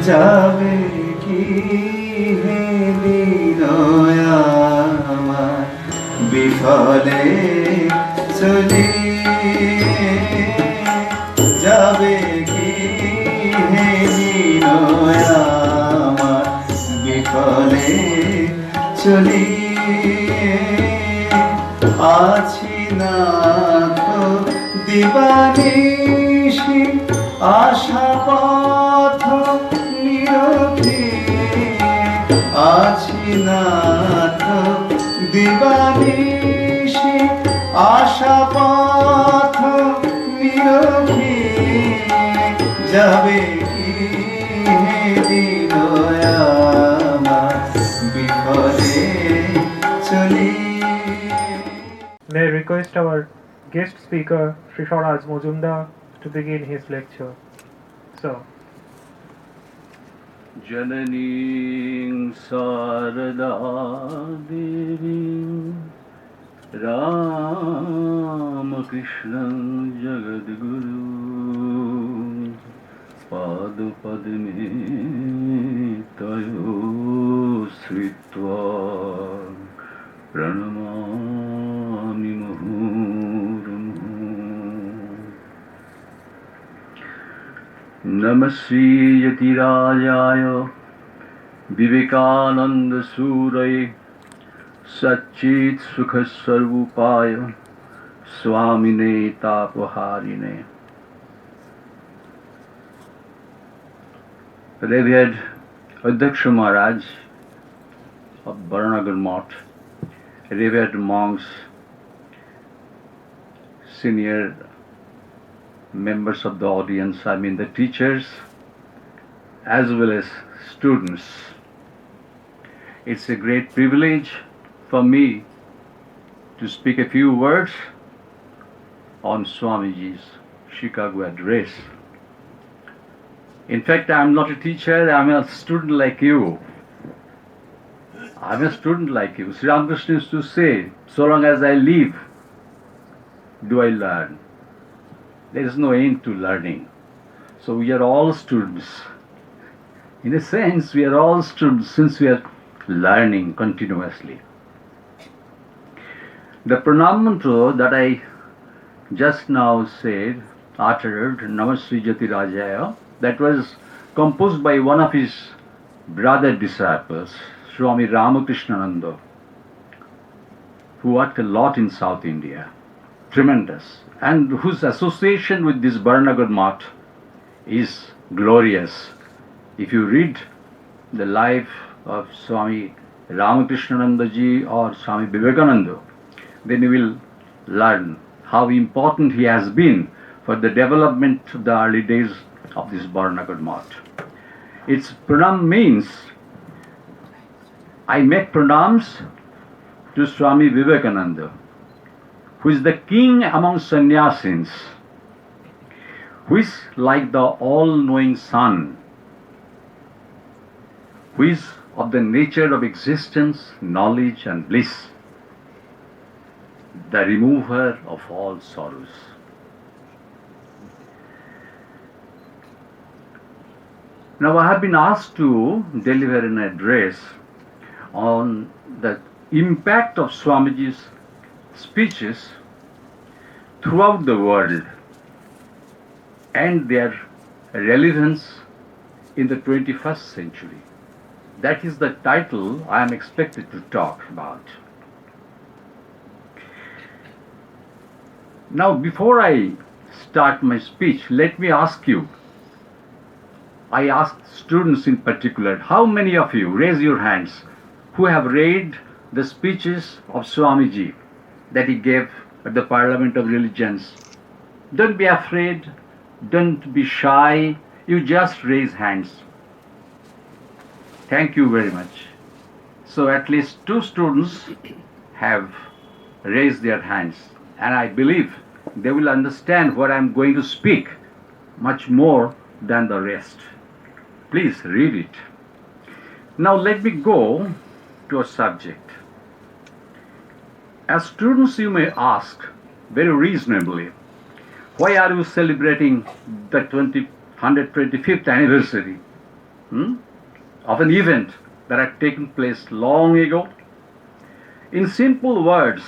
যাবে কি হে দিন আমার বিফলে চলিয়ে, যাবে কি হে দিন আমার বিফলে চলিয়ে, আছি না তো দিবানিশি আশা পথ নিরখে, আছি না তো দিবানিশি আশা পথ নিরখে, যাবে কি হে দিন আমার বিফলে চলি। May I request our guest speaker, Sri Swaraj Mazumder, to begin his lecture. So, Jananing Sarada Devi Ramakrishna Jagadguru Padu Padme Tayo Sritva Pranamami Muhurumu. Namasi Yatirajaya Vivekananda Surai Satchit Sukhasarvupaya Swamine Tapaharine. Revered Adyaksha Maharaj of Baranagar Math, revered monks, senior members of the audience, I mean the teachers, as well as students. It's a great privilege for me to speak a few words on Swamiji's Chicago address. In fact, I'm not a teacher, I'm a student like you. I'm a student like you. Sri Ramakrishna used to say, so long as I live, do I learn. There is no end to learning. So we are all students. In a sense, we are all students since we are learning continuously. The pranam mantra that I just now said, uttered, Namasi Jatirajaya, that was composed by one of his brother disciples, Swami Ramakrishna, who worked a lot in South India. Tremendous. And whose association with this Baranagar Math is glorious. If you read the life of Swami Ramakrishna ji or Swami Vivekananda, then you will learn how important he has been for the development of the early days of this Baranagar Math. Its pranam means, I make pranams to Swami Vivekananda, who is the king among sannyasins, who is like the all-knowing sun, who is of the nature of existence, knowledge and bliss, the remover of all sorrows. Now I have been asked to deliver an address on the impact of Swamiji's speeches throughout the world and their relevance in the 21st century. That is the title I am expected to talk about. Now, before I start my speech, let me ask you, I ask students in particular, how many of you, raise your hands, who have read the speeches of Swamiji that he gave at the Parliament of Religions? Don't be afraid, don't be shy, you just raise hands. Thank you very much. So at least 2 students have raised their hands, and I believe they will understand what I'm going to speak much more than the rest. Please read it. Now let me go to a subject. As students, you may ask very reasonably, why are you celebrating the 125th anniversary of an event that had taken place long ago? In simple words,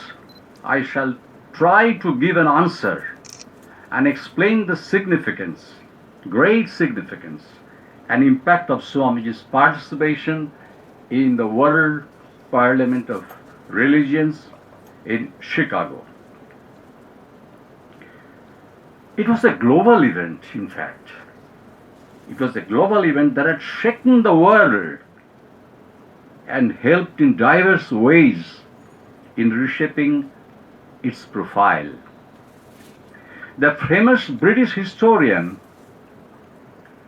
I shall try to give an answer and explain the significance, great significance, and impact of Swamiji's participation in the World Parliament of Religions in Chicago. It was a global event, in fact. It was a global event that had shaken the world and helped in diverse ways in reshaping its profile. The famous British historian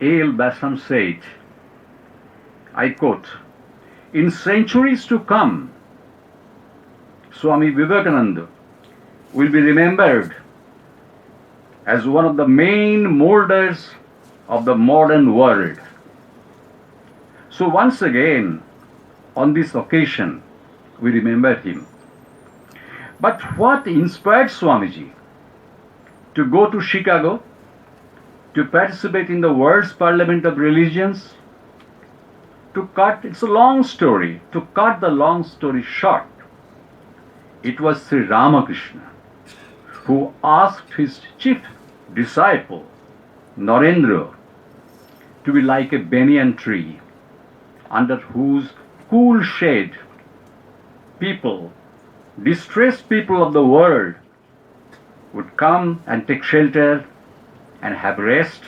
A.L. Bassam said, I quote, "In centuries to come, Swami Vivekananda will be remembered as one of the main molders of the modern world." So once again, on this occasion, we remember him. But what inspired Swamiji to go to Chicago, to participate in the World's Parliament of Religions? It's a long story, to cut the long story short, it was Sri Ramakrishna who asked his chief disciple, Narendra, to be like a banyan tree under whose cool shade people, distressed people of the world, would come and take shelter and have rest.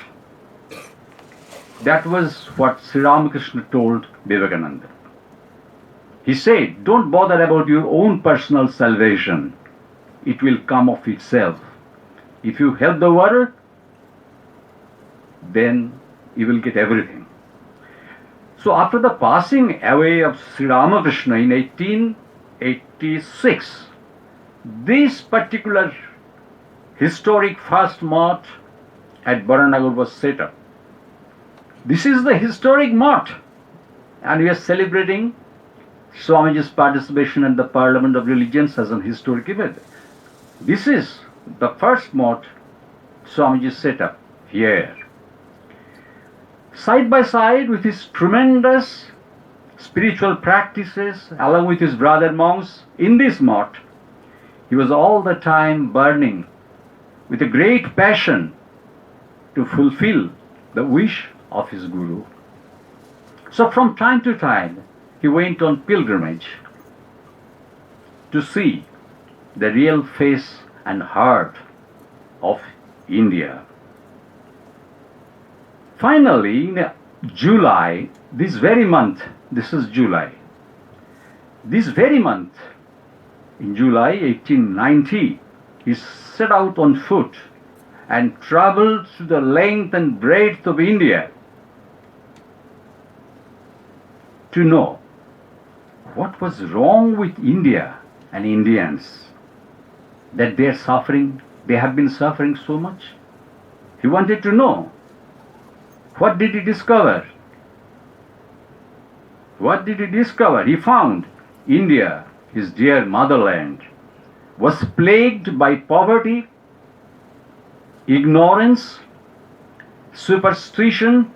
That was what Sri Ramakrishna told Vivekananda. He said, don't bother about your own personal salvation. It will come of itself. If you help the world, then you will get everything. So after the passing away of Sri Ramakrishna in 1886, this particular historic first mott at Baranagar was set up. This is the historic mott, and we are celebrating Swamiji's participation in the Parliament of Religions as an historic event. This is the first mott Swamiji set up here. Side by side with his tremendous spiritual practices, along with his brother monks, in this mott, he was all the time burning with a great passion to fulfill the wish of his Guru. So from time to time, he went on pilgrimage to see the real face and heart of India. Finally, in July, this very month, this is July, this very month, in July 1890, he set out on foot and traveled through the length and breadth of India to know what was wrong with India and Indians, that they have been suffering so much. He wanted to know. What did he discover? What did he discover? He found India, his dear motherland, was plagued by poverty, ignorance, superstition,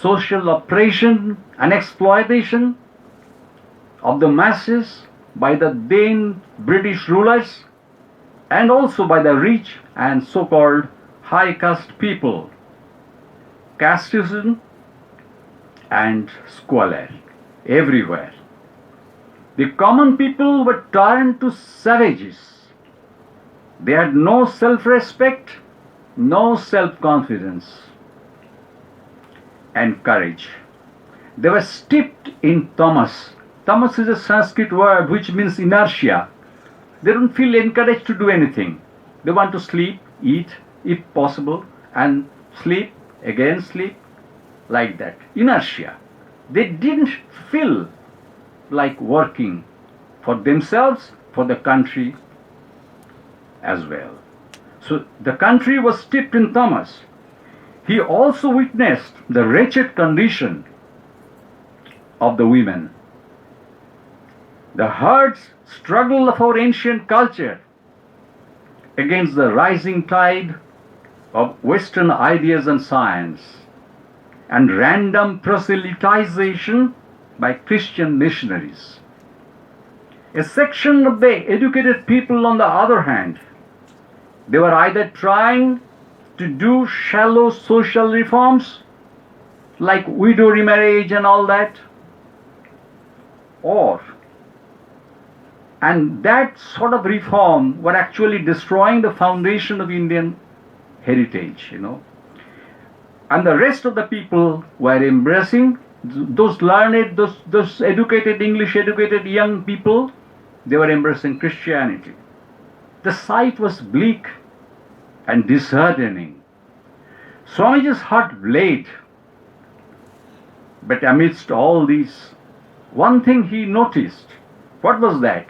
social oppression and exploitation of the masses by the then British rulers and also by the rich and so-called high caste people, casteism and squalor everywhere. The common people were turned to savages. They had no self-respect, no self-confidence and courage. They were steeped in tamas. Tamas is a Sanskrit word which means inertia. They don't feel encouraged to do anything. They want to sleep, eat, if possible, and sleep, again sleep, like that. Inertia. They didn't feel like working for themselves, for the country as well. So the country was steeped in tamas. He also witnessed the wretched condition of the women. The hard struggle of our ancient culture against the rising tide of Western ideas and science. and random proselytization by Christian missionaries. A section of the educated people, on the other hand, they were either trying to do shallow social reforms like widow remarriage and all that, and that sort of reform were actually destroying the foundation of Indian heritage, And the rest of the people were embracing those learned, those educated, English educated young people, they were embracing Christianity. The sight was bleak and disheartening. Swamiji's heart bled. But amidst all these, one thing he noticed. What was that?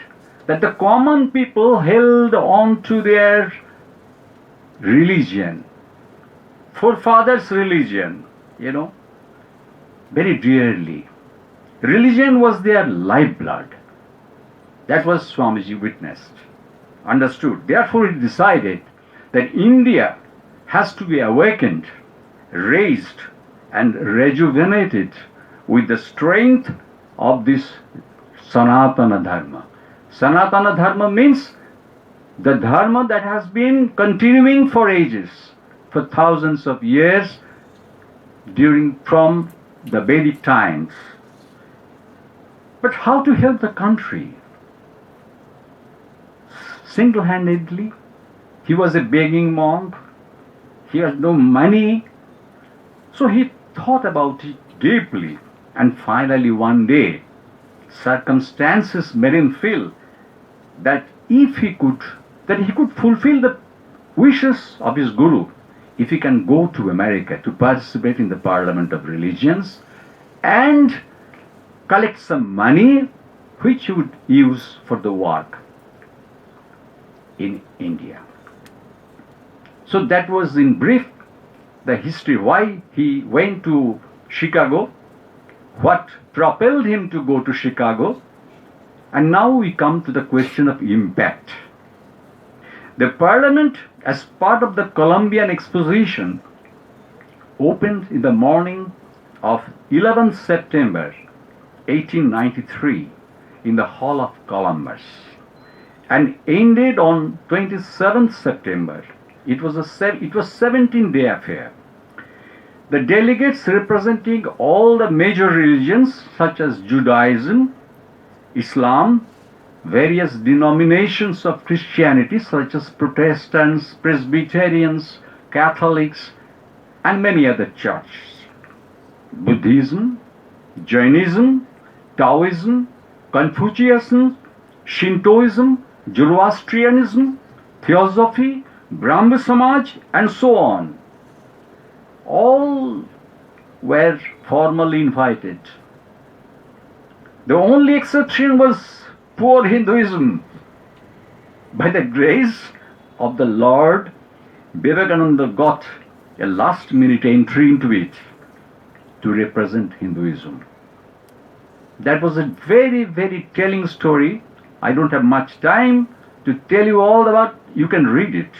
That the common people held on to their religion, forefathers' religion, very dearly. Religion was their lifeblood. That was Swamiji witnessed, understood. Therefore he decided that India has to be awakened, raised and rejuvenated with the strength of this Sanatana Dharma. Sanatana Dharma means the Dharma that has been continuing for ages, for thousands of years, from the Vedic times. But how to help the country? Single-handedly. He was a begging monk. He had no money. So he thought about it deeply. And finally one day, circumstances made him feel that he could fulfill the wishes of his Guru, if he can go to America to participate in the Parliament of Religions and collect some money which he would use for the work in India. So that was in brief the history, why he went to Chicago, what propelled him to go to Chicago, and now we come to the question of impact. The Parliament, as part of the Columbian Exposition, opened in the morning of 11th September 1893 in the Hall of Columbus and ended on 27th September. It was a 17-day affair. The delegates representing all the major religions such as Judaism, Islam, various denominations of Christianity such as Protestants, Presbyterians, Catholics, and many other churches, Buddhism, Jainism, Taoism, Confucianism, Shintoism, Zoroastrianism, Theosophy, Brahma Samaj, and so on. All were formally invited. The only exception was poor Hinduism. By the grace of the Lord, Vivekananda got a last-minute entry into it to represent Hinduism. That was a very, very telling story. I don't have much time to tell you all about. You can read it.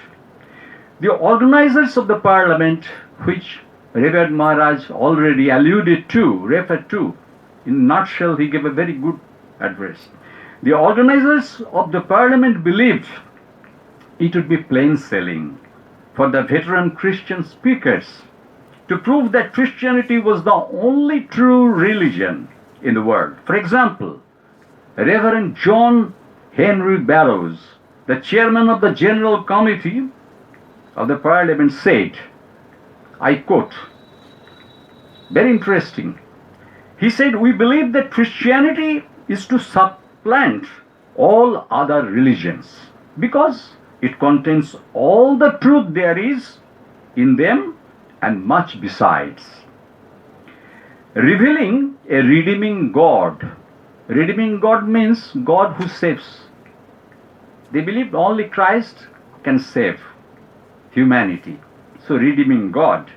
The organizers of the Parliament, which Revered Maharaj already referred to, in a nutshell, he gave a very good address. The organizers of the Parliament believed it would be plain sailing for the veteran Christian speakers to prove that Christianity was the only true religion in the world. For example, Reverend John Henry Barrows, the chairman of the General Committee of the Parliament, said, I quote, very interesting. He said, we believe that Christianity is to supplant all other religions because it contains all the truth there is in them and much besides. Revealing a redeeming God. Redeeming God means God who saves. They believed only Christ can save humanity. So redeeming God.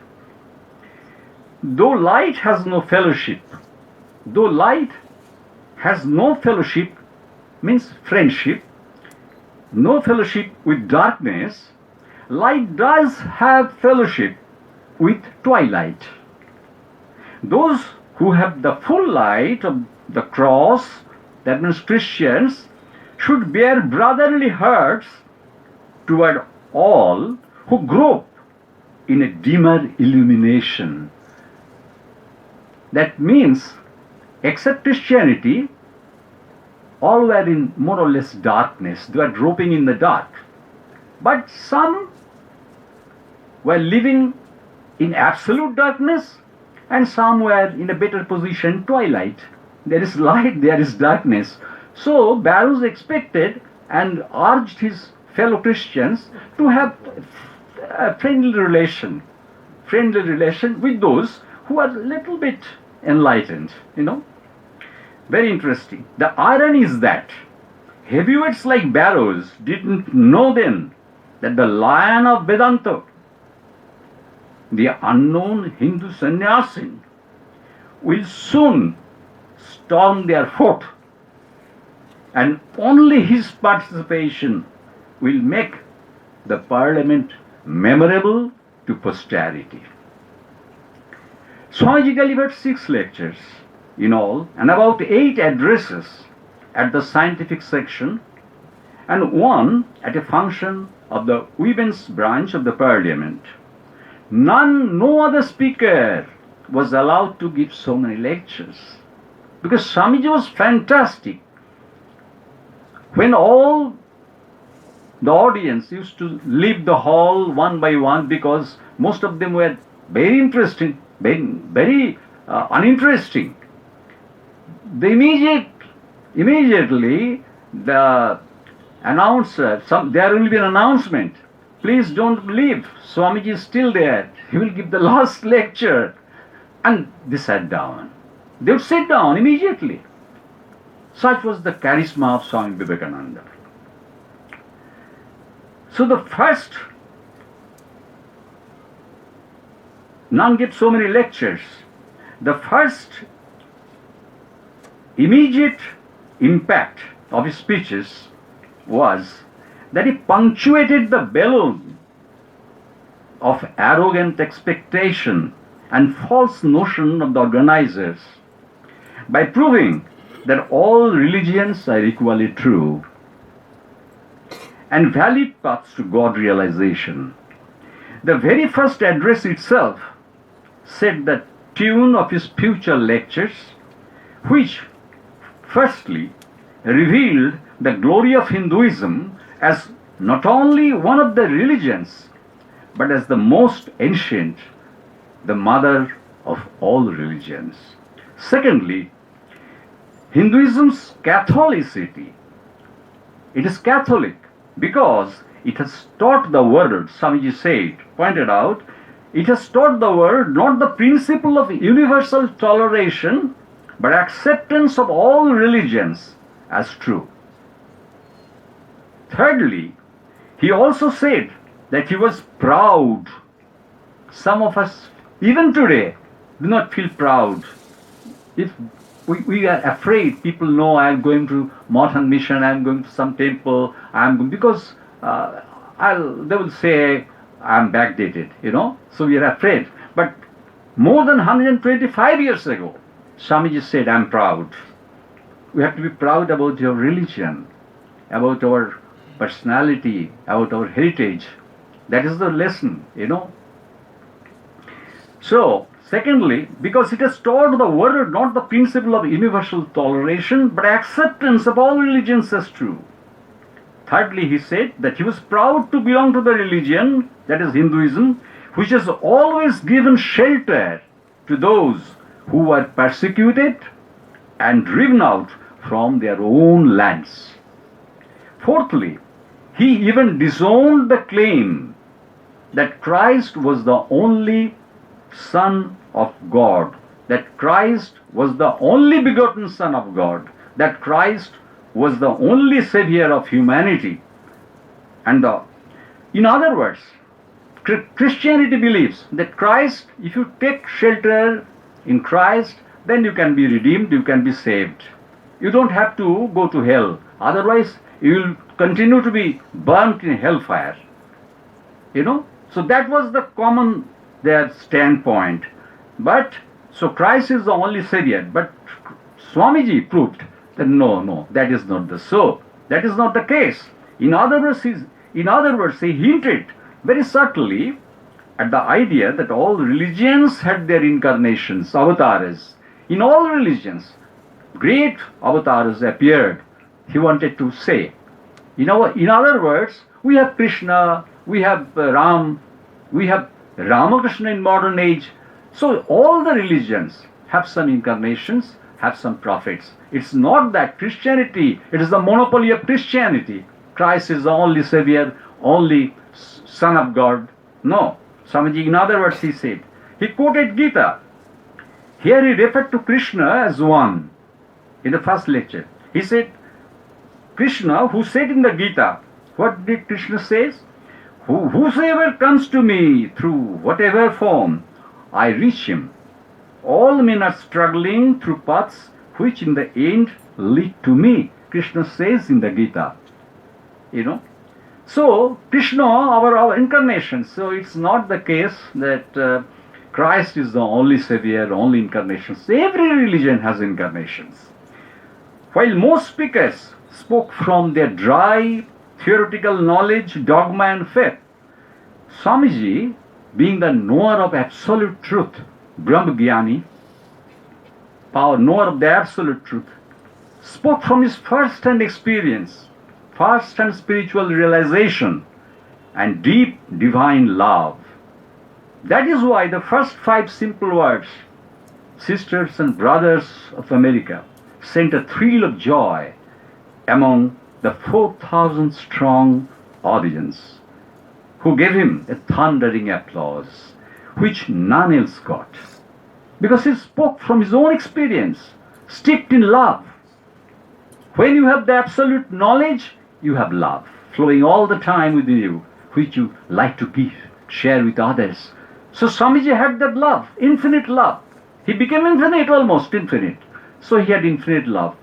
Though light has no fellowship means friendship, no fellowship with darkness, light does have fellowship with twilight. Those who have the full light of the cross, that means Christians, should bear brotherly hearts toward all who grope in a dimmer illumination. That means, except Christianity, all were in more or less darkness. They were groping in the dark. But some were living in absolute darkness, and some were in a better position, twilight. There is light, there is darkness. So Barrows expected and urged his fellow Christians to have a friendly relation with those who are a little bit enlightened, Very interesting. The irony is that heavyweights like Barrows didn't know then that the lion of Vedanta, the unknown Hindu sannyasin, will soon storm their fort, and only his participation will make the parliament memorable to posterity. Swamiji delivered 6 lectures in all and about 8 addresses at the scientific section and 1 at a function of the women's branch of the parliament. No other speaker was allowed to give so many lectures, because Swamiji was fantastic. When all the audience used to leave the hall one by one, because most of them were very interesting, very uninteresting, immediately the announcer, there will be an announcement. Please don't leave. Swamiji is still there. He will give the last lecture. And they sat down. They would sit down immediately. Such was the charisma of Swami Vivekananda. So the first, none gave so many lectures. The first immediate impact of his speeches was that he punctuated the balloon of arrogant expectation and false notion of the organizers by proving that all religions are equally true and valid paths to God realization. The very first address itself set the tune of his future lectures, which firstly revealed the glory of Hinduism as not only one of the religions, but as the most ancient, the mother of all religions. Secondly, Hinduism's Catholicity. It is Catholic because it has taught the world, Swamiji said, pointed out, it has taught the world not the principle of universal toleration, but acceptance of all religions as true. Thirdly, he also said that he was proud. Some of us, even today, do not feel proud. If we are afraid, people know I am going to Mohan Mission, I am going to some temple, because they will say I am backdated, so we are afraid. But more than 125 years ago, Swamiji said, I am proud. We have to be proud about your religion, about our personality, about our heritage. That is the lesson, So, secondly, because it has taught the world not the principle of universal toleration, but acceptance of all religions as true. Thirdly, he said that he was proud to belong to the religion, that is Hinduism, which has always given shelter to those who were persecuted and driven out from their own lands. Fourthly, he even disowned the claim that Christ was the only Son of God, that Christ was the only begotten Son of God, that Christ was the only Savior of humanity. And in other words, Christianity believes that Christ, if you take shelter in Christ, then you can be redeemed, you can be saved. You don't have to go to hell. Otherwise, you will continue to be burnt in hellfire. So that was the common their standpoint. But So Christ is the only Savior. But Swamiji proved that no, that is not the so. That is not the case. In other words, he hinted very subtly at the idea that all religions had their incarnations, avatars. In all religions, great avatars appeared. He wanted to say. In other words, we have Krishna, we have Ram, we have Ramakrishna in modern age. So all the religions have some incarnations, have some prophets. It's not that Christianity, it is the monopoly of Christianity. Christ is the only Savior, only Son of God. No. Swamiji, in other words, he said, he quoted Gita. Here he referred to Krishna as one. In the first lecture, he said, Krishna, who said in the Gita, what did Krishna say? Whosoever comes to me through whatever form, I reach him. All men are struggling through paths which in the end lead to me, Krishna says in the Gita. So Krishna, our incarnation. So it's not the case that Christ is the only Savior, only incarnation. So every religion has incarnations. While most speakers spoke from their dry theoretical knowledge, dogma and faith, Swamiji, being the knower of absolute truth, Brahmagyani, knower of the absolute truth, spoke from his first-hand experience, first-hand spiritual realization, and deep divine love. That is why the first 5 simple words, sisters and brothers of America, sent a thrill of joy among the 4,000 strong audience, who gave him a thundering applause, which none else got, because he spoke from his own experience, steeped in love. When you have the absolute knowledge, you have love flowing all the time within you, which you like to give, share with others. So Swamiji had that love, infinite love. He became infinite, almost infinite. So he had infinite love.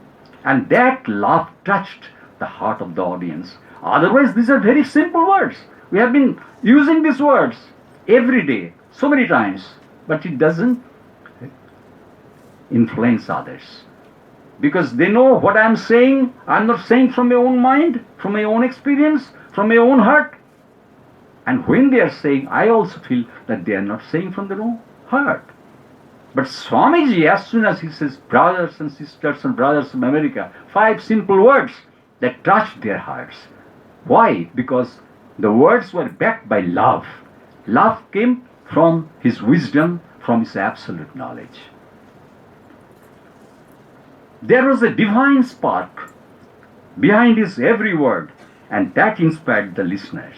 And that love touched the heart of the audience. Otherwise, these are very simple words. We have been using these words every day, so many times, but it doesn't influence others. Because they know what I'm saying, I'm not saying from my own mind, from my own experience, from my own heart. And when they are saying, I also feel that they are not saying from their own heart. But Swamiji, as soon as he says brothers and sisters and brothers of America, 5 simple words that touched their hearts. Why? Because the words were backed by love. Love came from his wisdom, from his absolute knowledge. There was a divine spark behind his every word, and that inspired the listeners.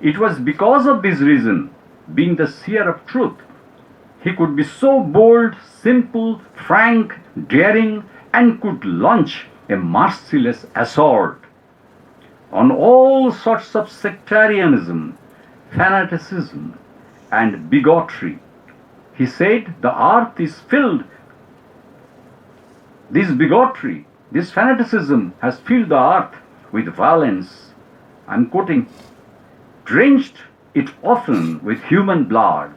It was because of this reason, being the seer of truth, he could be so bold, simple, frank, daring, and could launch a merciless assault on all sorts of sectarianism, fanaticism, and bigotry. He said the earth is filled. This bigotry, this fanaticism has filled the earth with violence. I'm quoting, drenched it often with human blood,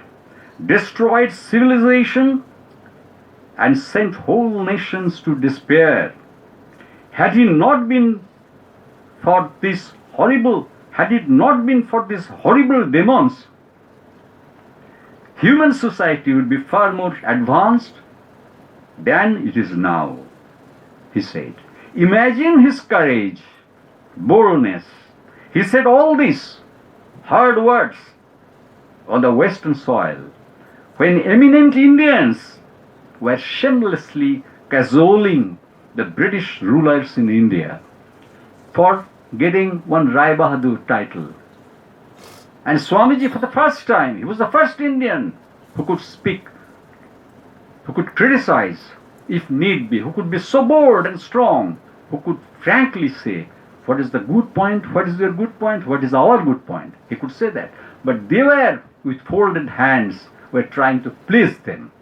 destroyed civilization, and sent whole nations to despair. Had it not been for these horrible demons, human society would be far more advanced than it is now, he said. Imagine his courage, boldness. He said all these hard words on the Western soil when eminent Indians were shamelessly cajoling the British rulers in India for getting one Rai Bahadur title. And Swamiji, for the first time, he was the first Indian who could speak, who could criticize if need be, who could be so bold and strong, who could frankly say, what is the good point, what is your good point, what is our good point. He could say that. But they were, with folded hands, were trying to please them.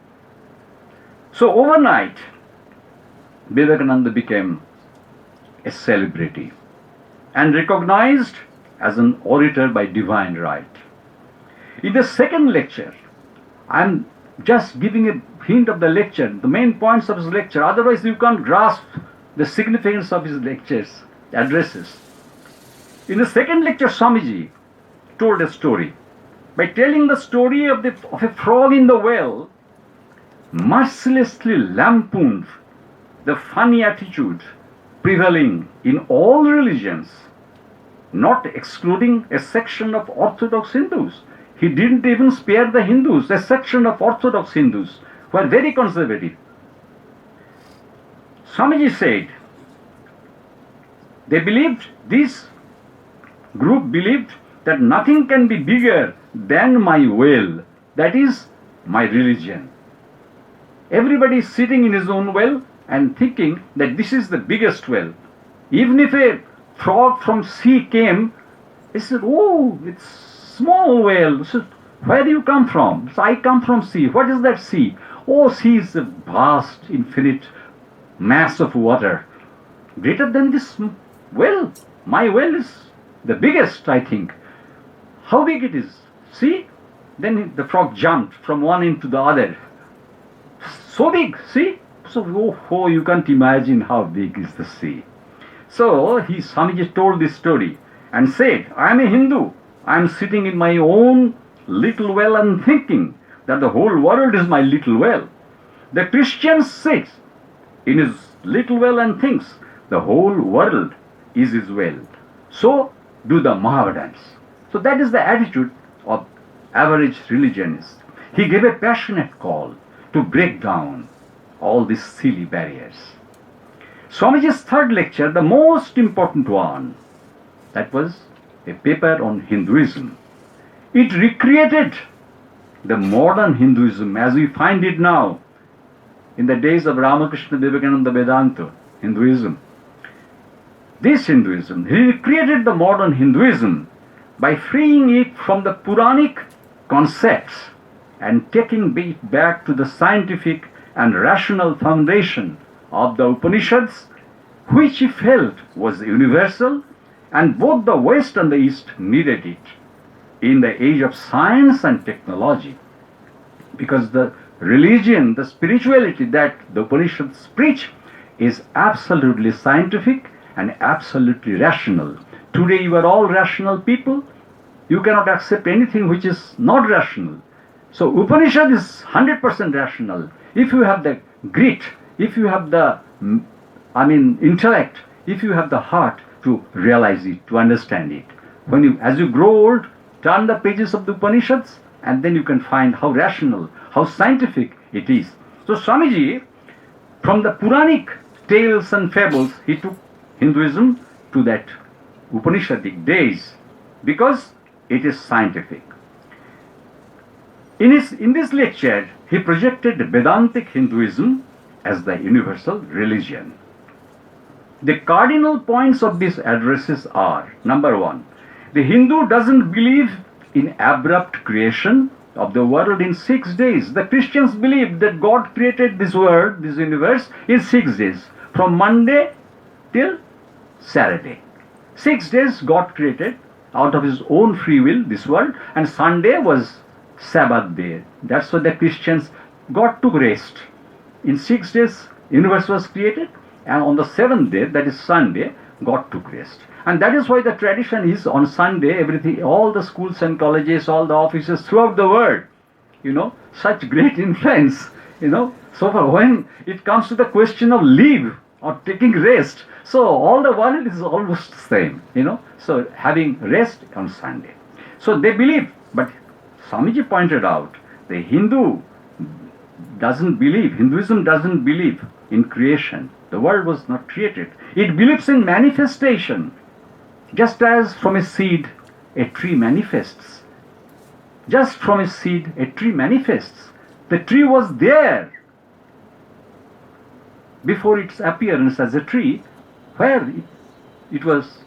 So overnight, Vivekananda became a celebrity and recognized as an orator by divine right. In the second lecture, I'm just giving a hint of the lecture, the main points of his lecture. Otherwise, you can't grasp the significance of his lectures, addresses. In the second lecture, Swamiji told a story. By telling the story of a frog in the well, mercilessly lampooned the funny attitude prevailing in all religions, not excluding a section of Orthodox Hindus. He didn't even spare the Hindus, a section of Orthodox Hindus who are very conservative. Swamiji said, this group believed that nothing can be bigger than my well, that is my religion. Everybody is sitting in his own well and thinking that this is the biggest well. Even if a frog from sea came, he said, oh, it's small well. So, where do you come from? So, I come from sea. What is that sea? Oh, sea is a vast, infinite mass of water. Greater than this well. My well is the biggest, I think. How big it is? See? Then the frog jumped from one end to the other. So big, see? So, oh, you can't imagine how big is the sea. So, Swamiji told this story and said, I am a Hindu. I am sitting in my own little well and thinking that the whole world is my little well. The Christian sits in his little well and thinks the whole world is his well. So do the Mohammedans. So that is the attitude of average religionists. He gave a passionate call to break down all these silly barriers. Swamiji's third lecture, the most important one, that was a paper on Hinduism. It recreated the modern Hinduism as we find it now in the days of Ramakrishna, Vivekananda, Vedanta, Hinduism. This Hinduism, he recreated the modern Hinduism by freeing it from the Puranic concepts and taking it back to the scientific and rational foundation of the Upanishads, which he felt was universal, and both the West and the East needed it in the age of science and technology. Because the religion, the spirituality that the Upanishads preach is absolutely scientific and absolutely rational. Today you are all rational people. You cannot accept anything which is not rational. So Upanishad is 100% rational. If you have the grit, if you have the intellect, if you have the heart to realize it, to understand it. As you grow old, turn the pages of the Upanishads and then you can find how rational, how scientific it is. So Swamiji, from the Puranic tales and fables, he took Hinduism to that Upanishadic days because it is scientific. In this lecture, he projected Vedantic Hinduism as the universal religion. The cardinal points of these addresses are, number one, the Hindu doesn't believe in abrupt creation of the world in 6 days. The Christians believe that God created this world, this universe, in 6 days, from Monday till Saturday. 6 days God created out of his own free will this world, and Sunday was Sabbath day. That's why the Christians, God took rest. In 6 days universe was created, and on the 7th day, that is Sunday, God took rest. And that is why the tradition is on Sunday, everything, all the schools and colleges, all the offices throughout the world, such great influence, So for when it comes to the question of leave or taking rest, so all the world is almost the same, So having rest on Sunday. So they believe, but Swamiji pointed out, the Hinduism doesn't believe in creation. The world was not created. It believes in manifestation. Just as from a seed, a tree manifests. Just from a seed, a tree manifests. The tree was there before its appearance as a tree, where it was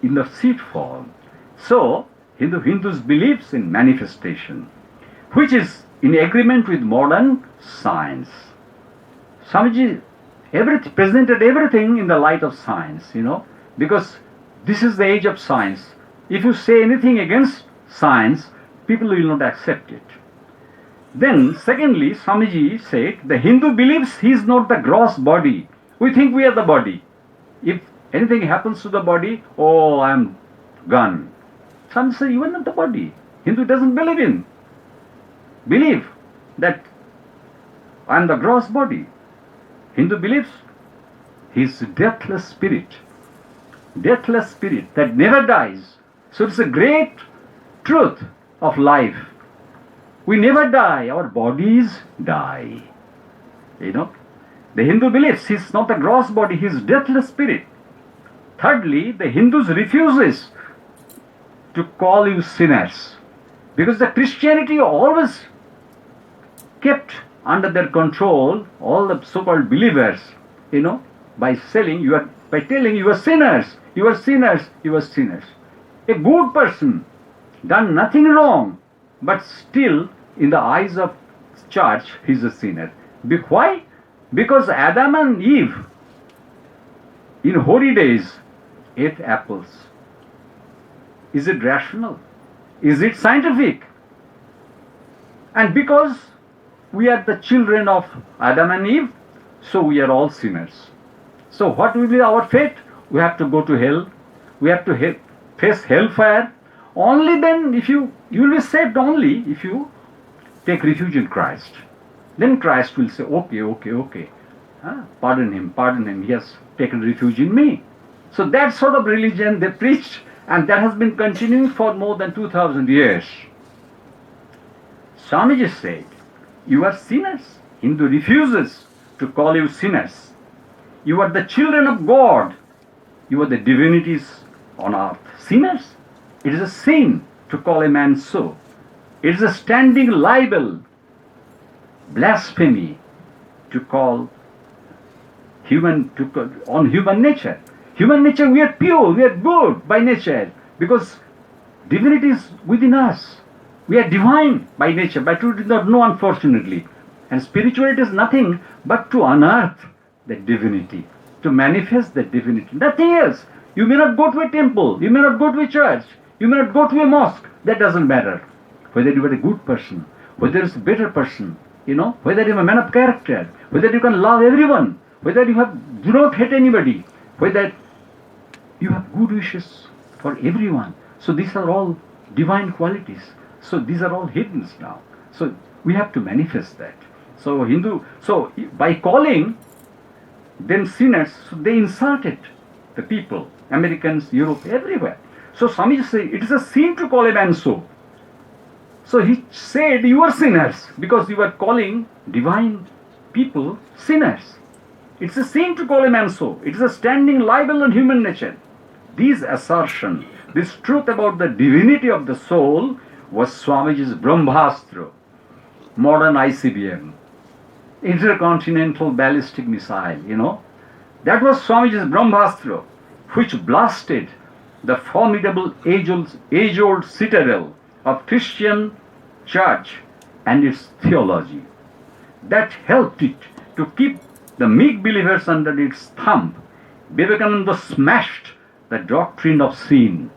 in the seed form. So, Hindus believes in manifestation, which is in agreement with modern science. Swamiji presented everything in the light of science, because this is the age of science. If you say anything against science, people will not accept it. Then, secondly, Swamiji said, the Hindu believes he is not the gross body. We think we are the body. If anything happens to the body, oh, I am gone. Some say, you are not the body. Hindu doesn't believe that I am the gross body. Hindu believes he is a deathless spirit that never dies. So it's a great truth of life. We never die, our bodies die. You know, the Hindu believes he is not a gross body, he is deathless spirit. Thirdly, the Hindus refuses to call you sinners, because the Christianity always kept under their control all the so-called believers, by telling you are sinners, you are sinners, you are sinners. A good person, done nothing wrong, but still in the eyes of church he is a sinner. Why? Because Adam and Eve in holy days ate apples. Is it rational? Is it scientific? And because we are the children of Adam and Eve, so we are all sinners. So what will be our fate? We have to go to hell. We have to face hellfire. Only then, you will be saved only if you take refuge in Christ. Then Christ will say, okay. Pardon him. He has taken refuge in me. So that sort of religion they preached, and that has been continuing for more than 2000 years. Swamiji said, you are sinners. Hindu refuses to call you sinners. You are the children of God. You are the divinities on earth. Sinners? It is a sin to call a man so. It is a standing libel, blasphemy, to call on human nature. Human nature, we are pure, we are good by nature, because divinity is within us. We are divine by nature, but we do not know, unfortunately. And spirituality is nothing but to unearth the divinity, to manifest the divinity. Nothing else. You may not go to a temple, you may not go to a church, you may not go to a mosque. That doesn't matter. Whether you are a good person, whether you are a better person, whether you are a man of character, whether you can love everyone, whether you do not hate anybody, whether you have good wishes for everyone. So these are all divine qualities. So these are all hidden now. So we have to manifest that. So by calling them sinners, so they insulted the people, Americans, Europe, everywhere. So Swamiji said, it is a sin to call a man so. So he said, you are sinners, because you are calling divine people sinners. It's a sin to call a man so. It is a standing libel on human nature. This assertion, this truth about the divinity of the soul, was Swamiji's Brahmastra, modern ICBM, intercontinental ballistic missile, That was Swamiji's Brahmastra, which blasted the formidable age-old citadel of Christian church and its theology. That helped it to keep the meek believers under its thumb. Vivekananda smashed the doctrine of sin.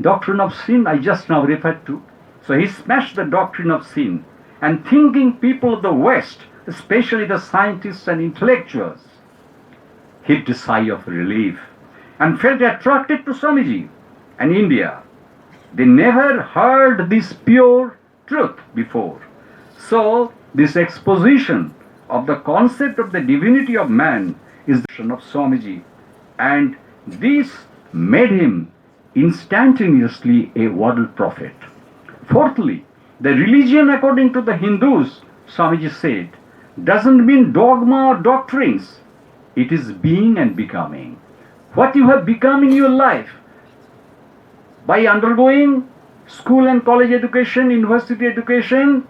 Doctrine of sin I just now referred to. So he smashed the doctrine of sin, and thinking people of the West, especially the scientists and intellectuals, heaved a sigh of relief and felt attracted to Swamiji and India. They never heard this pure truth before. So this exposition of the concept of the divinity of man is the vision of Swamiji, and this made him instantaneously a world prophet. Fourthly, the religion according to the Hindus, Swamiji said, doesn't mean dogma or doctrines. It is being and becoming. What you have become in your life by undergoing school and college education, university education.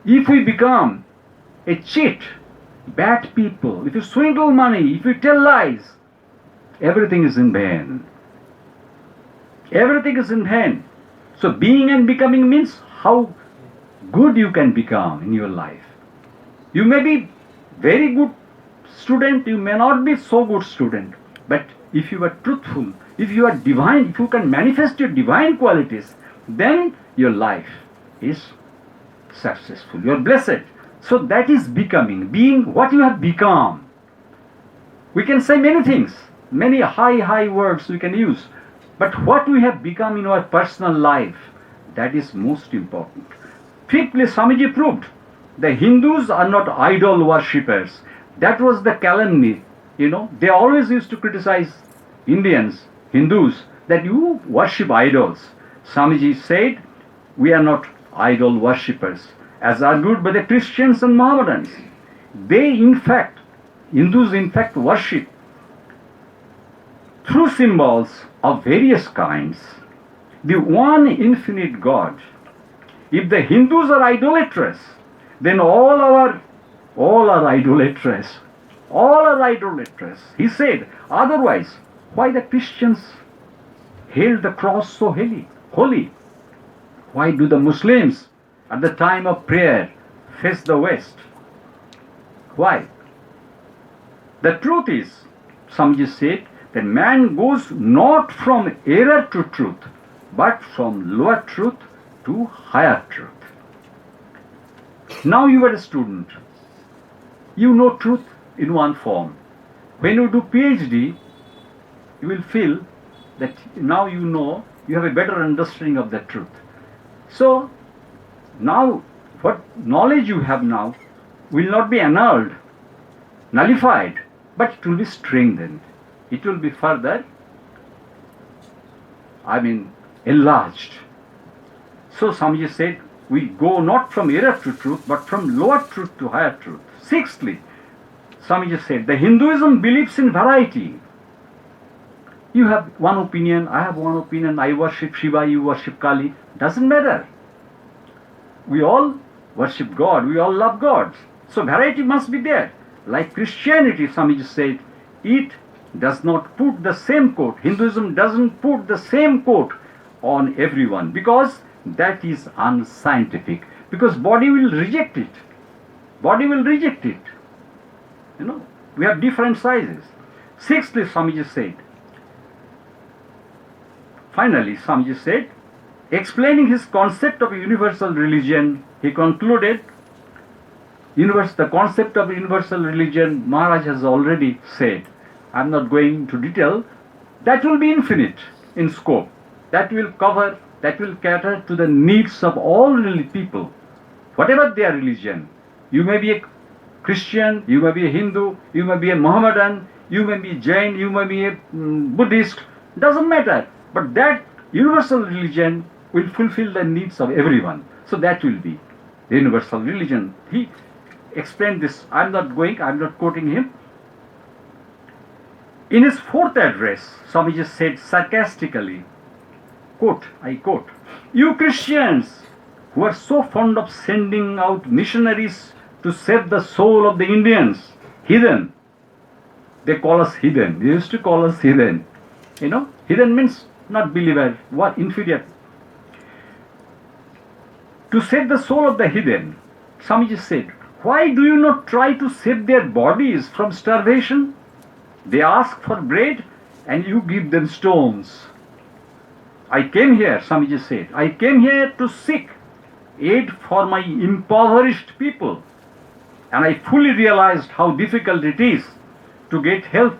If we become a cheat, bad people, if you swindle money, if you tell lies, everything is in vain. Everything is in vain. So being and becoming means how good you can become in your life. You may be very good student, you may not be so good student, but if you are truthful, if you are divine, if you can manifest your divine qualities, then your life is successful, you are blessed. So that is becoming, being what you have become. We can say many things, many high words we can use, but what we have become in our personal life, that is most important. Fifthly, Swamiji proved the Hindus are not idol worshippers. That was the calumny. They always used to criticize Indians, Hindus, that you worship idols. Swamiji said, we are not idol worshippers, as argued by the Christians and Mohammedans. Hindus in fact worship through symbols of various kinds the one infinite God. If the Hindus are idolatrous, then all are idolatrous. All are idolatrous. He said, otherwise, why the Christians held the cross so holy? Why do the Muslims at the time of prayer face the west? Why? The truth is, Swamiji said, that man goes not from error to truth, but from lower truth to higher truth. Now you are a student. You know truth in one form. When you do PhD, you will feel that now you know, you have a better understanding of the truth. So now what knowledge you have now will not be annulled, nullified, but it will be strengthened. It will be further, enlarged. So Swamiji said, we go not from error to truth, but from lower truth to higher truth. Sixthly, Swamiji said, the Hinduism believes in variety. You have one opinion, I have one opinion, I worship Shiva, you worship Kali. Doesn't matter. We all worship God, we all love God. So variety must be there. Like Christianity, Swamiji said, it does not put the same coat. Hinduism doesn't put the same coat on everyone, because that is unscientific. Because body will reject it. Body will reject it. We have different sizes. Sixthly, Swamiji said, finally, Swamiji said, explaining his concept of a universal religion, he concluded, the concept of universal religion, Maharaj has already said. I am not going into detail. That will be infinite in scope. That will cover, that will cater to the needs of all people, whatever their religion. You may be a Christian, you may be a Hindu, you may be a Mohammedan, you may be Jain, you may be a Buddhist, doesn't matter. But that universal religion will fulfill the needs of everyone. So that will be the universal religion. He explained this. I'm not quoting him. In his fourth address, Swamiji said sarcastically, I quote, you Christians who are so fond of sending out missionaries to save the soul of the Indians, heathen. They call us heathen. They used to call us heathen. Heathen means not believer, what inferior. To save the soul of the heathen, Swamiji said, why do you not try to save their bodies from starvation? They ask for bread and you give them stones. I came here, Swamiji said, I came here to seek aid for my impoverished people. And I fully realized how difficult it is to get help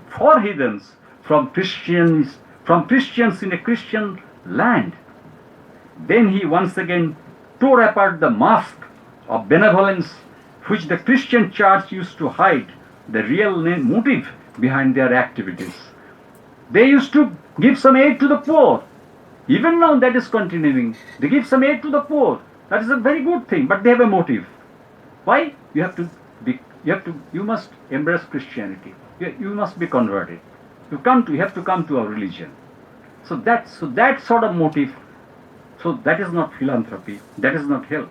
for heathens from Christians in a Christian land. Then he once again tore apart the mask of benevolence which the Christian church used to hide the real motive behind their activities. They used to give some aid to the poor. Even now that is continuing. They give some aid to the poor. That is a very good thing, but they have a motive. Why? You must embrace Christianity. You must be converted. You have to come to our religion. So that sort of motive, so that is not philanthropy, that is not help.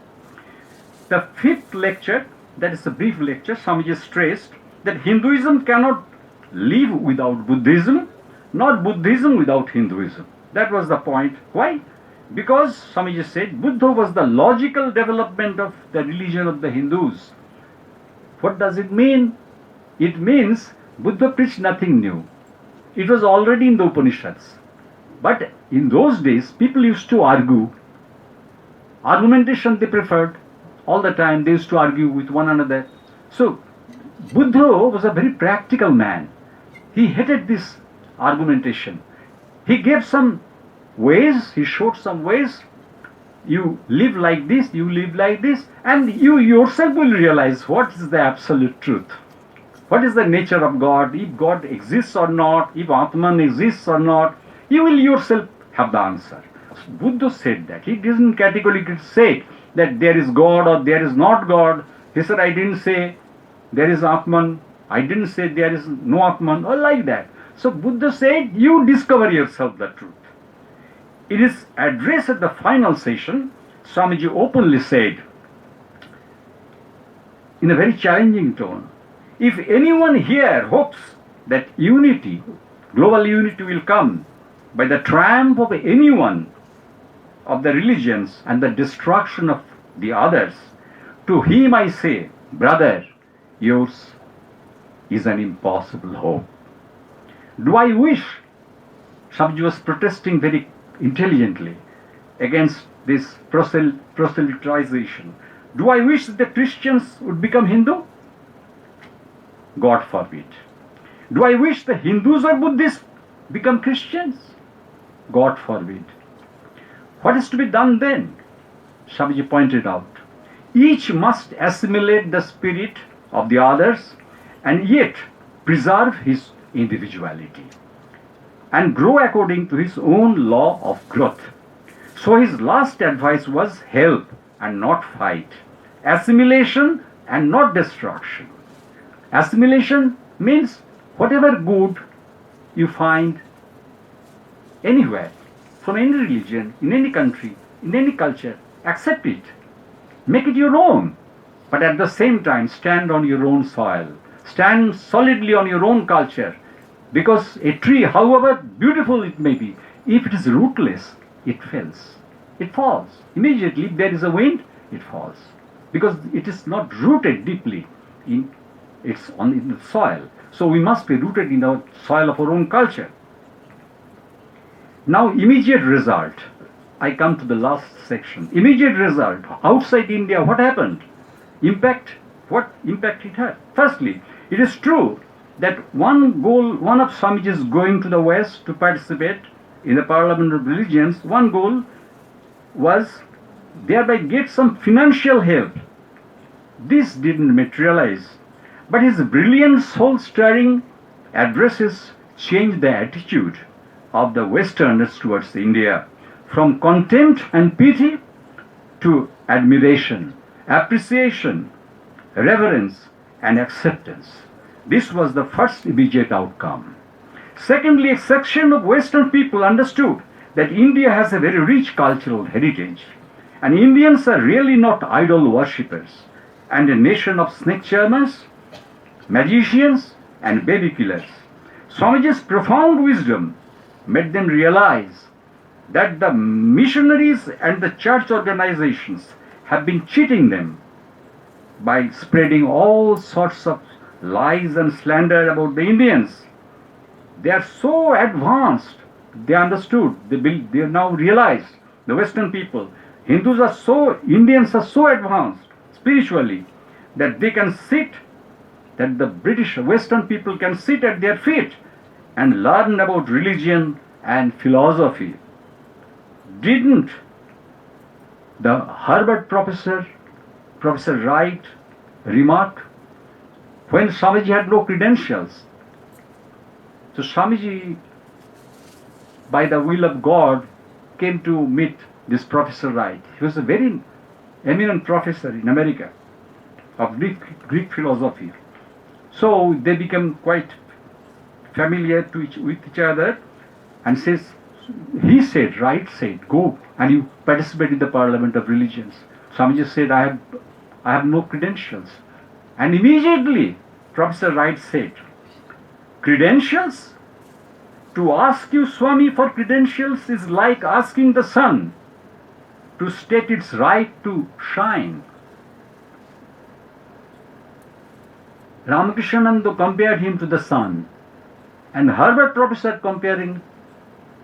The fifth lecture, that is a brief lecture, Swamiji stressed that Hinduism cannot live without Buddhism, nor Buddhism without Hinduism. That was the point. Why? Because Swamiji said Buddha was the logical development of the religion of the Hindus. What does it mean? It means Buddha preached nothing new. It was already in the Upanishads. But in those days, people used to argue. Argumentation they preferred. all the time. They used to argue with one another. So Buddha was a very practical man. He hated this argumentation. He gave some ways, he showed some ways. You live like this, you live like this, and you yourself will realize what is the absolute truth. What is the nature of God, if God exists or not, if Atman exists or not, you will yourself have the answer. Buddha said that. He didn't categorically say that there is God or there is not God. He said, I didn't say there is Atman, I didn't say there is no Atman, or like that. So Buddha said, you discover yourself the truth. In his address at the final session, Swamiji openly said, in a very challenging tone, if anyone here hopes that unity, global unity will come by the triumph of anyone of the religions and the destruction of the others, to him I say, brother, yours is an impossible hope. Do I wish, Swamiji was protesting very intelligently against this proselytization. Do I wish that the Christians would become Hindu? God forbid. Do I wish the Hindus or Buddhists become Christians? God forbid. What is to be done then? Swamiji pointed out, each must assimilate the spirit of the others and yet preserve his individuality and grow according to his own law of growth. So his last advice was help and not fight, assimilation and not destruction. Assimilation means whatever good you find anywhere, from any religion, in any country, in any culture, accept it, make it your own, but at the same time stand on your own soil, stand solidly on your own culture. Because a tree, however beautiful it may be, if it is rootless, it fails. It falls. Immediately, if there is a wind, it falls. Because it is not rooted deeply in the soil. So we must be rooted in the soil of our own culture. Now, immediate result. I come to the last section. Immediate result. Outside India, what happened? Impact. What impact it had? Firstly, it is true that one of Swamiji's going to the West to participate in the Parliament of Religions, one goal was thereby get some financial help. This didn't materialize, but his brilliant soul-stirring addresses changed the attitude of the Westerners towards India from contempt and pity to admiration, appreciation, reverence, and acceptance. This was the first immediate outcome. Secondly, a section of Western people understood that India has a very rich cultural heritage, and Indians are really not idol worshippers and a nation of snake charmers, magicians, and baby killers. Swamiji's profound wisdom made them realize that the missionaries and the church organizations have been cheating them by spreading all sorts of lies and slander about the Indians. They are so advanced, they understood, they now realize, the Western people, Indians are so advanced spiritually that they can sit, that the British Western people can sit at their feet and learn about religion and philosophy. Didn't the Harvard Professor Wright, remark when Swamiji had no credentials? So Swamiji, by the will of God, came to meet this Professor Wright. He was a very eminent professor in America of Greek philosophy. So they became quite familiar with each other, and Wright said, go and you participate in the Parliament of Religions. Swamiji said, I have no credentials. And immediately Professor Wright said, credentials? To ask you, Swami, for credentials is like asking the sun to state its right to shine. Ramakrishna compared him to the sun, and Harvard professor comparing,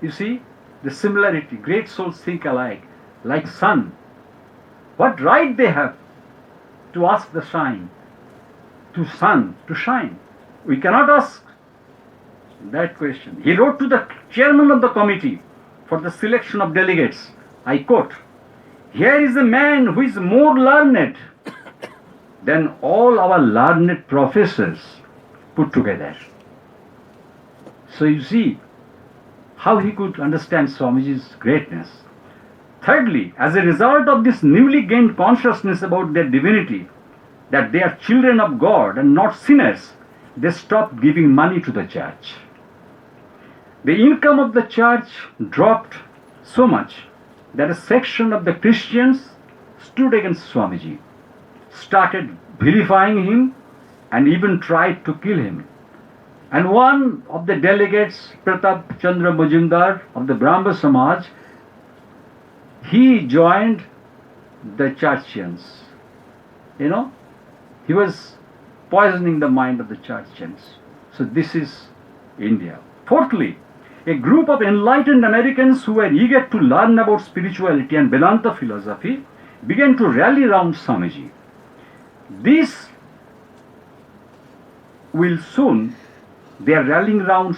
you see, the similarity. Great souls think alike, like sun. What right they have to ask the sun to shine? We cannot ask that question. He wrote to the chairman of the committee for the selection of delegates. I quote, "Here is a man who is more learned than all our learned professors put together." So you see how he could understand Swamiji's greatness. Thirdly, as a result of this newly gained consciousness about their divinity, that they are children of God and not sinners, they stopped giving money to the church. The income of the church dropped so much that a section of the Christians stood against Swamiji, started vilifying him, and even tried to kill him. And one of the delegates, Pratap Chandra Majumdar of the Brahma Samaj, he joined the Churchians. He was poisoning the mind of the Churchians. So this is India. Fourthly, a group of enlightened Americans who were eager to learn about spirituality and Vedanta philosophy began to rally around Swamiji. This will soon, they are rallying around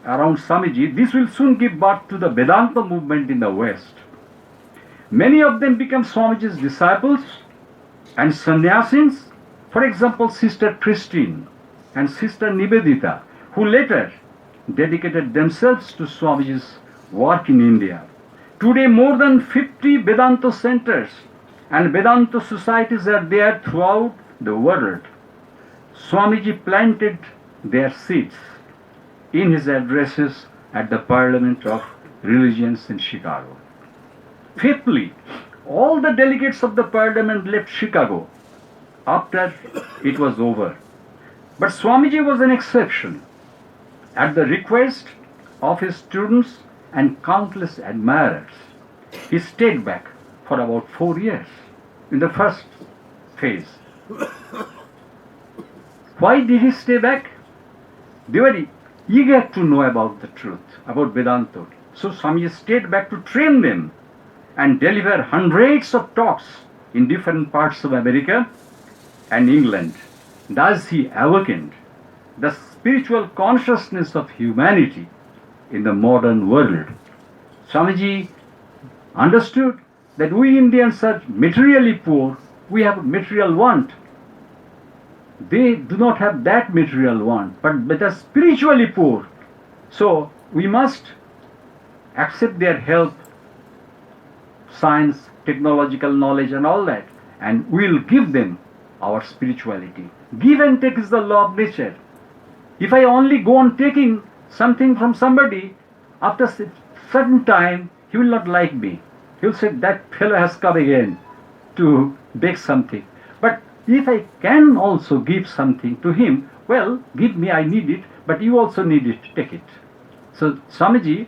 Swamiji, this will soon give birth to the Vedanta movement in the West. Many of them become Swamiji's disciples and sannyasins. For example, Sister Christine and Sister Nivedita, who later dedicated themselves to Swamiji's work in India. Today, more than 50 Vedanta centers and Vedanta societies are there throughout the world. Swamiji planted their seeds in his addresses at the Parliament of Religions in Chicago. Fifthly, all the delegates of the Parliament left Chicago after it was over. But Swamiji was an exception. At the request of his students and countless admirers, he stayed back for about 4 years in the first phase. Why did he stay back? They were eager to know about the truth, about Vedanta. So Swamiji stayed back to train them and deliver hundreds of talks in different parts of America and England. Thus he awakened the spiritual consciousness of humanity in the modern world. Swamiji understood that we Indians are materially poor, we have material want. They do not have that material want, but they are spiritually poor. So we must accept their help, science, technological knowledge and all that, and we will give them our spirituality. Give and take is the law of nature. If I only go on taking something from somebody, after a certain time, he will not like me. He will say, that fellow has come again to beg something. But if I can also give something to him, well, give me, I need it, but you also need it, take it. So Swamiji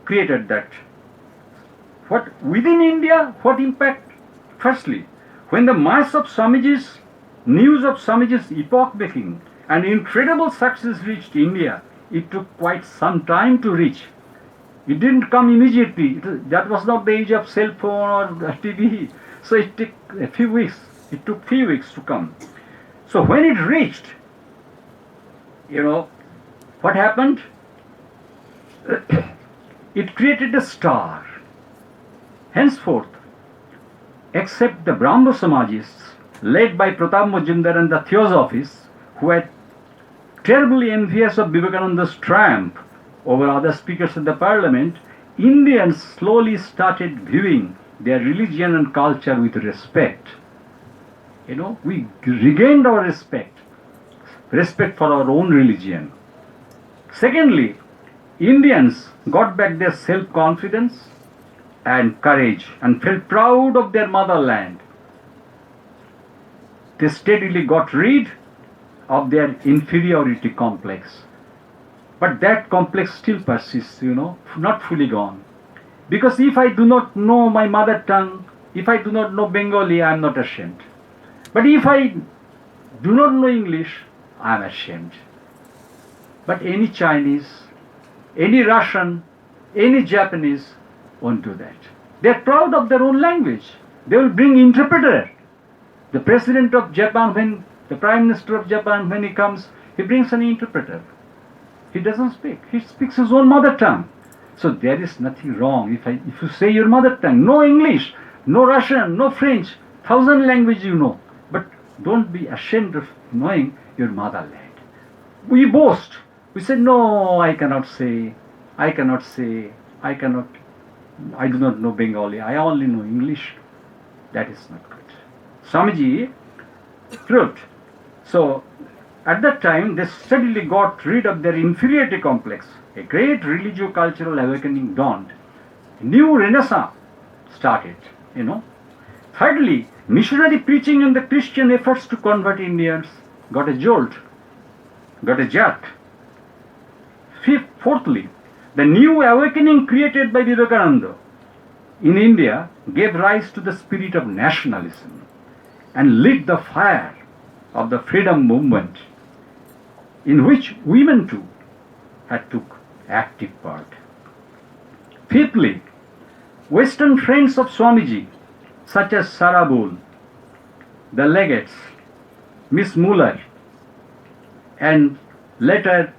created that. What within India, what impact? Firstly, when the mass of Swamiji's, news of Swamiji's epoch-making and incredible success reached India, it took quite some time to reach. It didn't come immediately. That was not the age of cell phone or TV. So it took a few weeks. It took few weeks to come. So when it reached, what happened? It created a star. Henceforth, except the Brahmo Samajists, led by Pratap Majumdar and the Theosophists, who were terribly envious of Vivekananda's triumph over other speakers in the parliament, Indians slowly started viewing their religion and culture with respect. We regained our respect for our own religion. Secondly, Indians got back their self-confidence and courage and felt proud of their motherland. They steadily got rid of their inferiority complex. But that complex still persists, not fully gone. Because if I do not know my mother tongue, if I do not know Bengali, I am not ashamed. But if I do not know English, I am ashamed. But any Chinese, any Russian, any Japanese won't do that. They are proud of their own language. They will bring interpreter The president of Japan, the prime minister of Japan, when he comes, he brings an interpreter. He doesn't speak. He speaks his own mother tongue. So there is nothing wrong if you say your mother tongue. No English, no Russian, no French, 1,000 languages you know. But don't be ashamed of knowing your motherland. We boast. We say, no, I cannot say, I do not know Bengali, I only know English. That is not good. Swamiji wrote. So at that time, they steadily got rid of their inferiority complex. A great religio-cultural awakening dawned. A new renaissance started, Thirdly, missionary preaching and the Christian efforts to convert Indians got a jolt, got a jerk. Fourthly, the new awakening created by Vivekananda in India gave rise to the spirit of nationalism and lit the fire of the freedom movement, in which women too had took active part. Fifthly, Western friends of Swamiji, such as Sarah Bull, the legates, Miss Muller, and later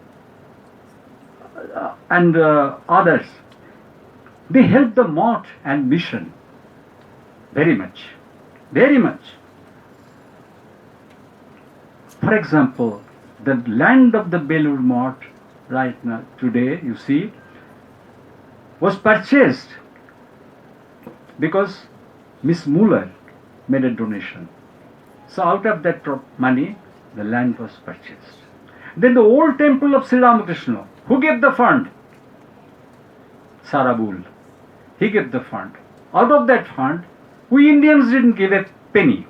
others, they helped the mott and mission very much, very much. For example, the land of the Belur Mott right now, today, you see, was purchased because Miss Muller made a donation. So out of that money, the land was purchased. Then the old temple of Sri Ramakrishna, who gave the fund? Sarabul. He gave the fund. Out of that fund, we Indians didn't give a penny.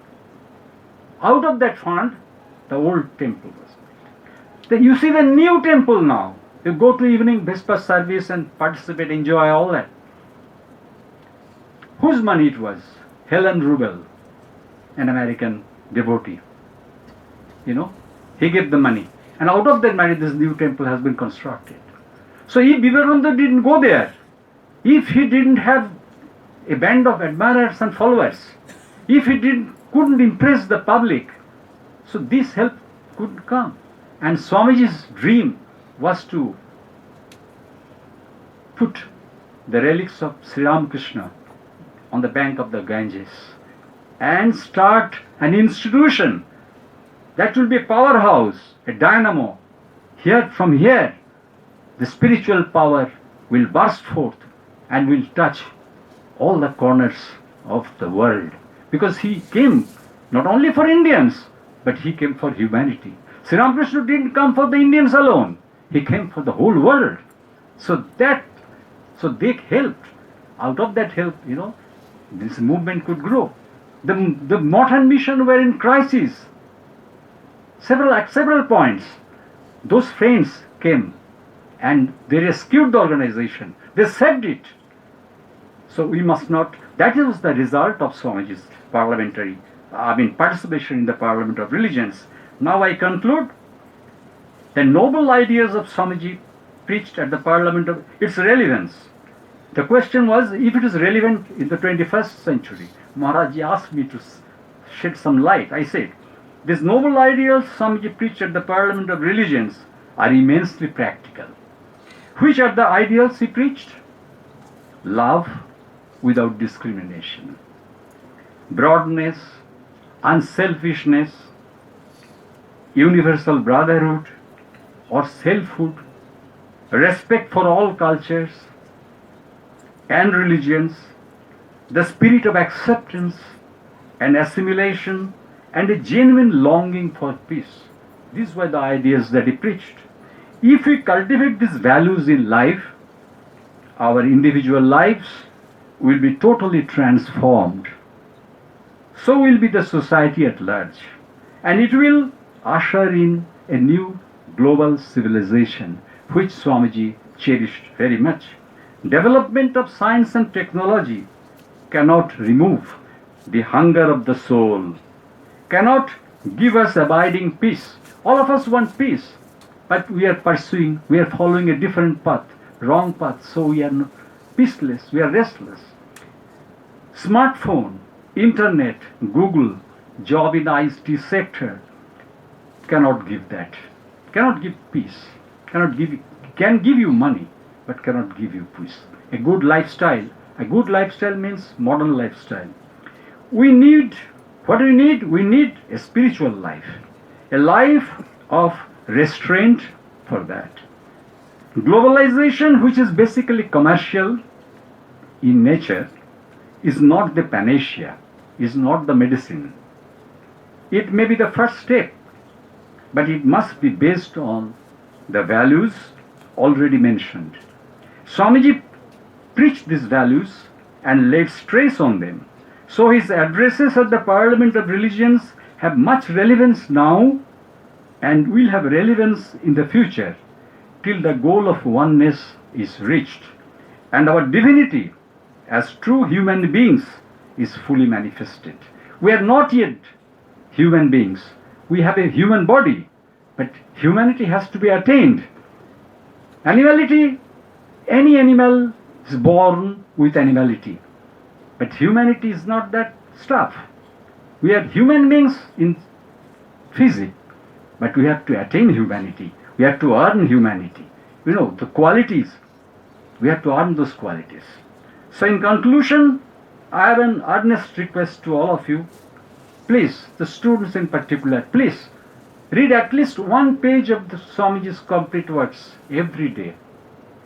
Out of that fund, the old temple was built. Then you see the new temple now. You go to evening Vesper service and participate, enjoy all that. Whose money it was? Helen Rubel, an American devotee. He gave the money. And out of that money, this new temple has been constructed. So if Vivekananda didn't go there, if he didn't have a band of admirers and followers, if he couldn't impress the public, so this help couldn't come. And Swamiji's dream was to put the relics of Sri Ramakrishna on the bank of the Ganges and start an institution that will be a powerhouse, a dynamo. From here, the spiritual power will burst forth and will touch all the corners of the world. Because he came not only for Indians, but he came for humanity. Sri Ramakrishna didn't come for the Indians alone. He came for the whole world. So they helped. Out of that help, this movement could grow. The modern mission were in crisis. At several points, those friends came and they rescued the organization. They saved it. So we must not. That was the result of Swamiji's participation in the Parliament of Religions. Now I conclude. The noble ideas of Swamiji preached at the Parliament of its relevance. The question was if it is relevant in the 21st century. Maharaj asked me to shed some light. I said, these noble ideals Swamiji preached at the Parliament of Religions are immensely practical. Which are the ideals he preached? Love without discrimination, broadness, unselfishness, universal brotherhood or selfhood, respect for all cultures and religions, the spirit of acceptance and assimilation, and a genuine longing for peace. These were the ideas that he preached. If we cultivate these values in life, our individual lives will be totally transformed. So will be the society at large. And it will usher in a new global civilization, which Swamiji cherished very much. Development of science and technology cannot remove the hunger of the soul, cannot give us abiding peace. All of us want peace, but we are following a different path, wrong path, so we are peaceless, we are restless. Smartphone, internet, Google, job in ICT sector cannot give that, cannot give peace, can give you money, but cannot give you peace. A good lifestyle means modern lifestyle. We need, what we need? We need a spiritual life, a life of restraint for that. Globalization, which is basically commercial in nature, is not the panacea, is not the medicine. It may be the first step, but it must be based on the values already mentioned. Swamiji preached these values and laid stress on them. So his addresses at the Parliament of Religions have much relevance now and will have relevance in the future till the goal of oneness is reached and our divinity as true human beings is fully manifested. We are not yet human beings. We have a human body, but humanity has to be attained. Animality, any animal is born with animality, but humanity is not that stuff. We are human beings in physics, but we have to attain humanity. We have to earn humanity. You know, the qualities, we have to earn those qualities. So in conclusion, I have an earnest request to all of you. Please, the students in particular, please read at least one page of the Swamiji's complete works every day.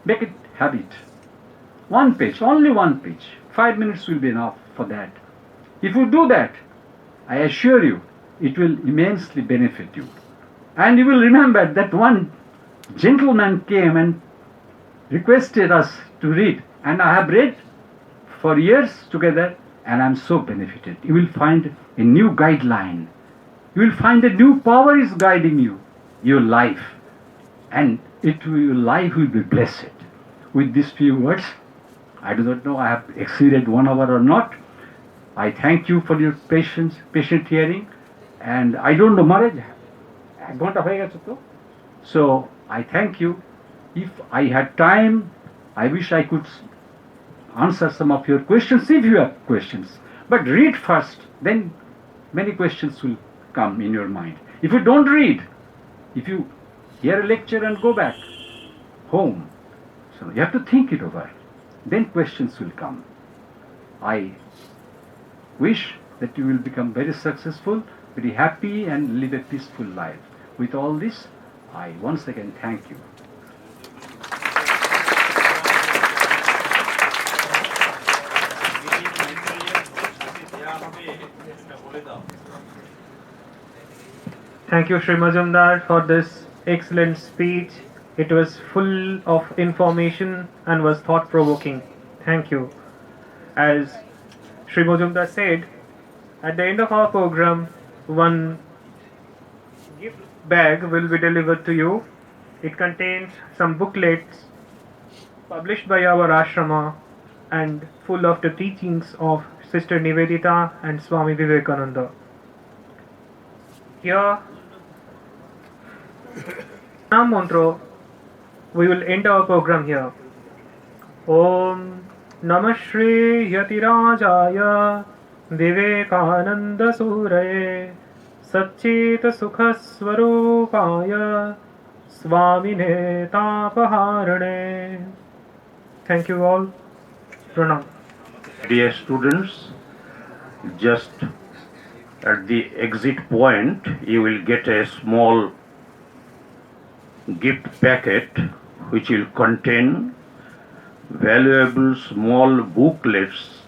Make it habit. One page, only one page. 5 minutes will be enough for that. If you do that, I assure you, it will immensely benefit you. And you will remember that one gentleman came and requested us to read, and I have read for years together, and I am so benefited. You will find a new guideline. You will find a new power is guiding you, your life, and your life will be blessed. With these few words, I do not know I have exceeded 1 hour or not. I thank you for your patient hearing, and I don't know, Maharaj, so I thank you. If I had time, I wish I could answer some of your questions if you have questions. But read first, then many questions will come in your mind. If you don't read, if you hear a lecture and go back home, so you have to think it over, then questions will come. I wish that you will become very successful, very happy, and live a peaceful life. With all this, I once again thank you. Thank you, Sri Mazumdar, for this excellent speech. It was full of information and was thought-provoking. Thank you. As Sri Mazumdar said, at the end of our program, one gift bag will be delivered to you. It contains some booklets published by our ashrama and full of the teachings of Sister Nivedita and Swami Vivekananda. Here, Pranam mantra, we will end our program here. Om Namah Shri Yatirajaya Vivekananda Suraye Satchita Sukha Swarupaya Swamine Tapaharane. Thank you all. Pranam. Dear students, just at the exit point, you will get a small gift packet which will contain valuable small booklets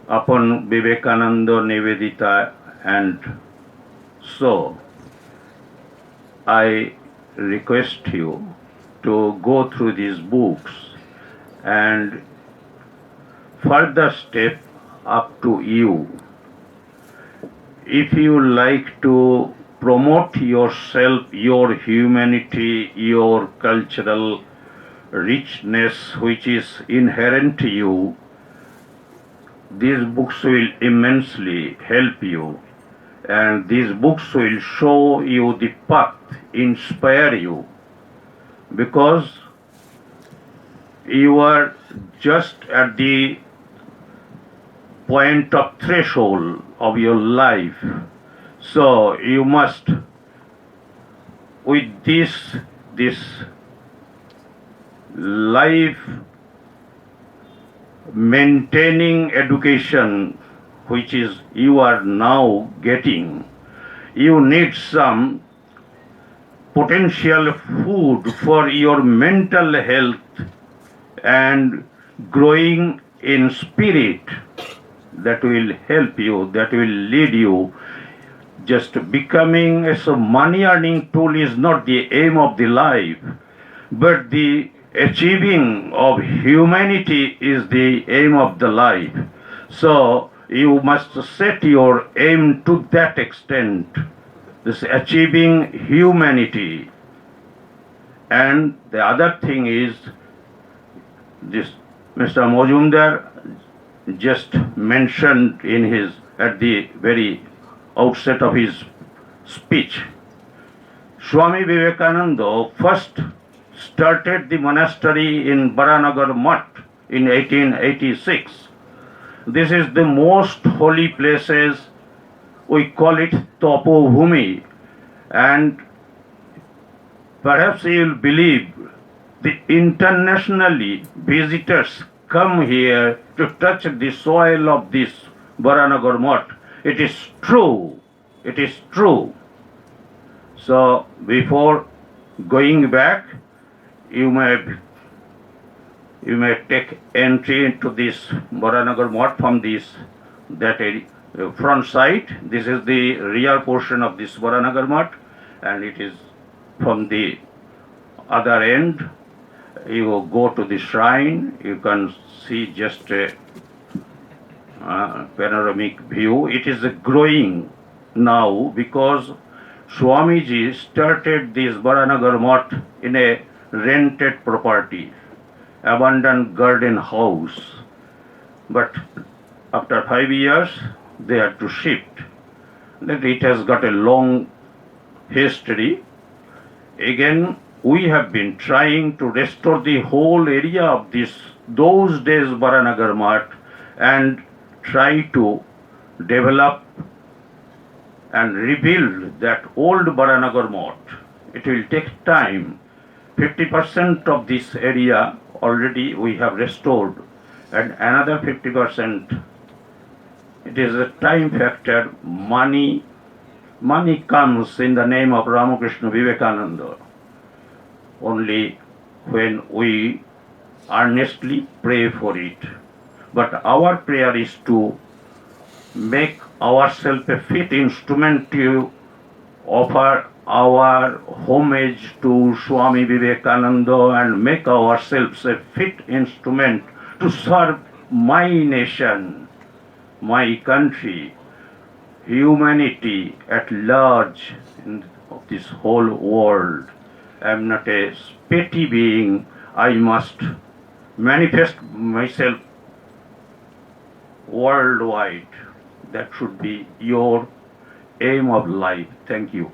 upon Vivekananda, Nivedita, and so I request you to go through these books and further step up to you. If you like to promote yourself, your humanity, your cultural richness which is inherent to you, these books will immensely help you, and these books will show you the path, inspire you, because you are just at the point of threshold of your life. So you must, with this life maintaining education which is you are now getting, you need some potential food for your mental health and growing in spirit that will help you, that will lead you. Just becoming a money earning tool is not the aim of the life, but the achieving of humanity is the aim of the life. So you must set your aim to that extent, this achieving humanity. And the other thing is this Mr. Mazumder just mentioned in his at the very outset of his speech. Swami Vivekananda first started the monastery in Baranagar Mutt in 1886. This is the most holy places. We call it Topo Bhumi, and perhaps you will believe the internationally visitors come here to touch the soil of this Baranagar Mutt. It is true. It is true. So before going back, you may take entry into this Baranagar Mutt from that area, front side. This is the rear portion of this Baranagar Mutt, and it is from the other end. You go to the shrine, you can see just a panoramic view. It is growing now because Swamiji started this Baranagar Mutt in a rented property, abandoned garden house. But after 5 years, they had to shift. That it has got a long history. Again, we have been trying to restore the whole area of those days Baranagar Mutt and try to develop and rebuild that old Baranagar Mutt. It will take time. 50% of this area already we have restored, and another 50%. It is a time factor. Money comes in the name of Ramakrishna Vivekananda only when we earnestly pray for it. But our prayer is to make ourselves a fit instrument to offer our homage to Swami Vivekananda and make ourselves a fit instrument to serve my nation, my country, humanity at large in this whole world. I am not a petty being. I must manifest myself worldwide. That should be your aim of life. Thank you.